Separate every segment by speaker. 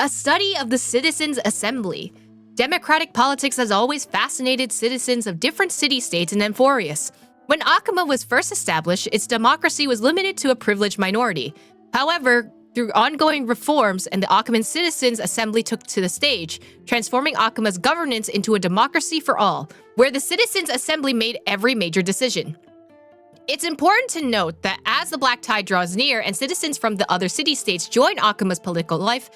Speaker 1: A study of the Citizens' Assembly. Democratic politics has always fascinated citizens of different city-states and Amphorius. When Akuma was first established, its democracy was limited to a privileged minority. However, through ongoing reforms, and the Akuman Citizens' Assembly took to the stage, transforming Akuma's governance into a democracy for all, where the Citizens' Assembly made every major decision. It's important to note that as the Black Tide draws near and citizens from the other city-states join Akuma's political life,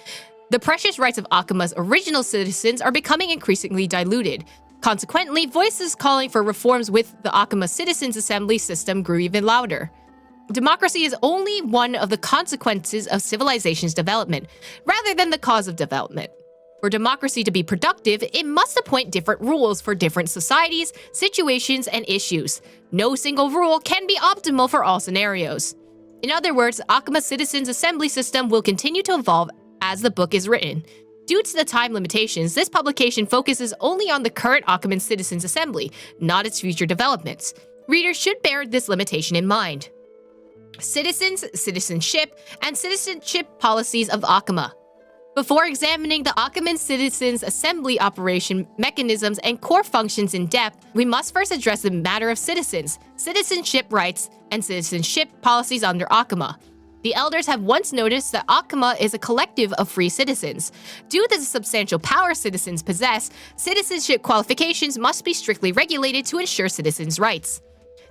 Speaker 1: the precious rights of Akuma's original citizens are becoming increasingly diluted. Consequently, voices calling for reforms with the Akuma Citizens' Assembly system grew even louder. Democracy is only one of the consequences of civilization's development, rather than the cause of development. For democracy to be productive, it must appoint different rules for different societies, situations, and issues. No single rule can be optimal for all scenarios. In other words, Akuma Citizens' Assembly system will continue to evolve as the book is written. Due to the time limitations, this publication focuses only on the current Akuman Citizens' Assembly, not its future developments. Readers should bear this limitation in mind. Citizens, citizenship, and citizenship policies of Akuma. Before examining the Akuman Citizens' Assembly operation mechanisms and core functions in depth, we must first address the matter of citizens, citizenship rights, and citizenship policies under Akuma. The elders have once noticed that Akuma is a collective of free citizens. Due to the substantial power citizens possess, citizenship qualifications must be strictly regulated to ensure citizens' rights.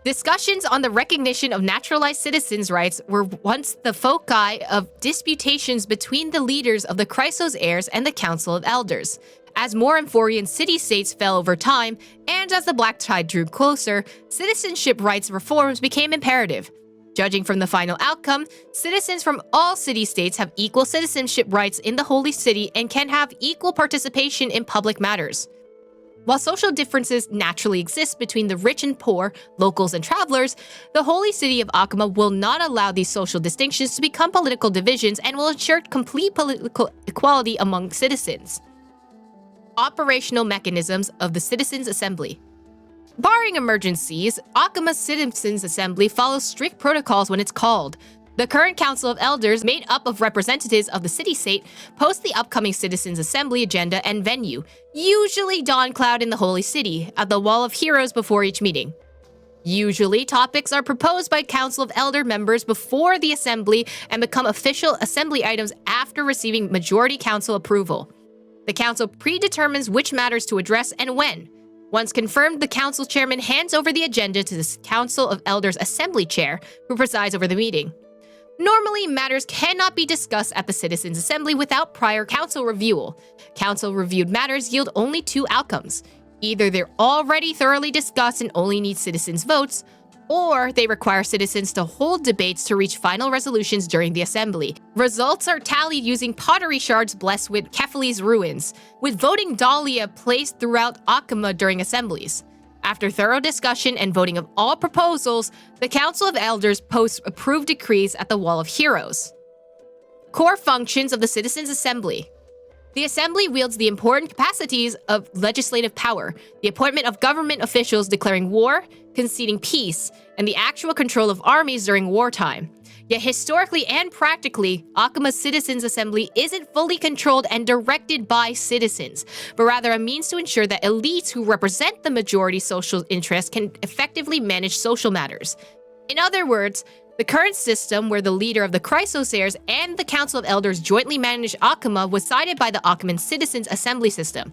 Speaker 1: Discussions on the recognition of naturalized citizens' rights were once the foci of disputations between the leaders of the Chrysos heirs and the Council of Elders. As more Amphorian city-states fell over time, and as the Black Tide drew closer, citizenship rights reforms became imperative. Judging from the final outcome, citizens from all city-states have equal citizenship rights in the Holy City and can have equal participation in public matters. While social differences naturally exist between the rich and poor, locals and travelers, the Holy City of Akuma will not allow these social distinctions to become political divisions and will ensure complete political equality among citizens. Operational mechanisms of the Citizens' Assembly. Barring emergencies, Akuma's Citizens' Assembly follows strict protocols when it's called. The current Council of Elders, made up of representatives of the city-state, post the upcoming Citizens' Assembly agenda and venue, usually Dawn Cloud in the Holy City, at the Wall of Heroes before each meeting. Usually, topics are proposed by Council of Elder members before the Assembly and become official Assembly items after receiving majority Council approval. The Council predetermines which matters to address and when. Once confirmed, the Council Chairman hands over the agenda to the Council of Elders Assembly Chair, who presides over the meeting. Normally, matters cannot be discussed at the Citizens' Assembly without prior Council review. Council-reviewed matters yield only two outcomes. Either they're already thoroughly discussed and only need citizens' votes, or they require citizens to hold debates to reach final resolutions during the Assembly. Results are tallied using pottery shards blessed with Kefali's ruins, with voting dahlia placed throughout Akuma during assemblies. After thorough discussion and voting of all proposals, the Council of Elders posts approved decrees at the Wall of Heroes. Core functions of the Citizens' Assembly. The Assembly wields the important capacities of legislative power, the appointment of government officials declaring war, conceding peace, and the actual control of armies during wartime. Yet historically and practically, Akuma's Citizens' Assembly isn't fully controlled and directed by citizens, but rather a means to ensure that elites who represent the majority social interests can effectively manage social matters. In other words, the current system, where the leader of the Chrysos heirs and the Council of Elders jointly manage Akuma, was cited by the Akuman Citizens' Assembly system.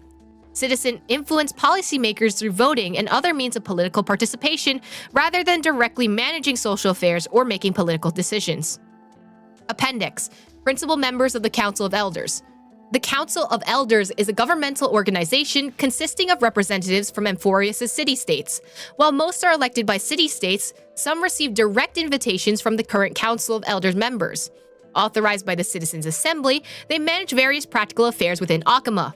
Speaker 1: Citizen influenced policymakers through voting and other means of political participation, rather than directly managing social affairs or making political decisions. Appendix: Principal members of the Council of Elders. The Council of Elders is a governmental organization consisting of representatives from Amphorius' city-states. While most are elected by city-states, some receive direct invitations from the current Council of Elders members. Authorized by the Citizens' Assembly, they manage various practical affairs within Akuma.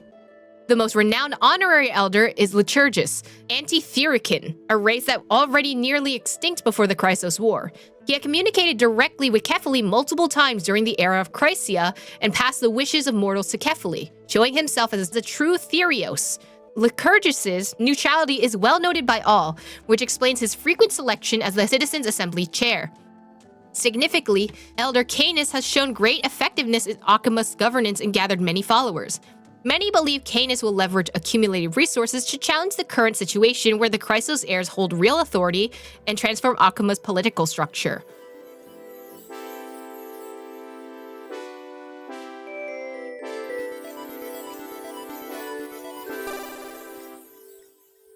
Speaker 1: The most renowned honorary elder is Lycurgus, Antitherican, a race that already nearly extinct before the Chrysos War. He had communicated directly with Kefali multiple times during the era of Chrysia and passed the wishes of mortals to Kefali, showing himself as the true Therios. Lycurgus's neutrality is well noted by all, which explains his frequent selection as the Citizens' Assembly chair. Significantly, Elder Canis has shown great effectiveness in Akima's governance and gathered many followers. Many believe Canis will leverage accumulated resources to challenge the current situation where the Chrysos heirs hold real authority and transform Akima's political structure.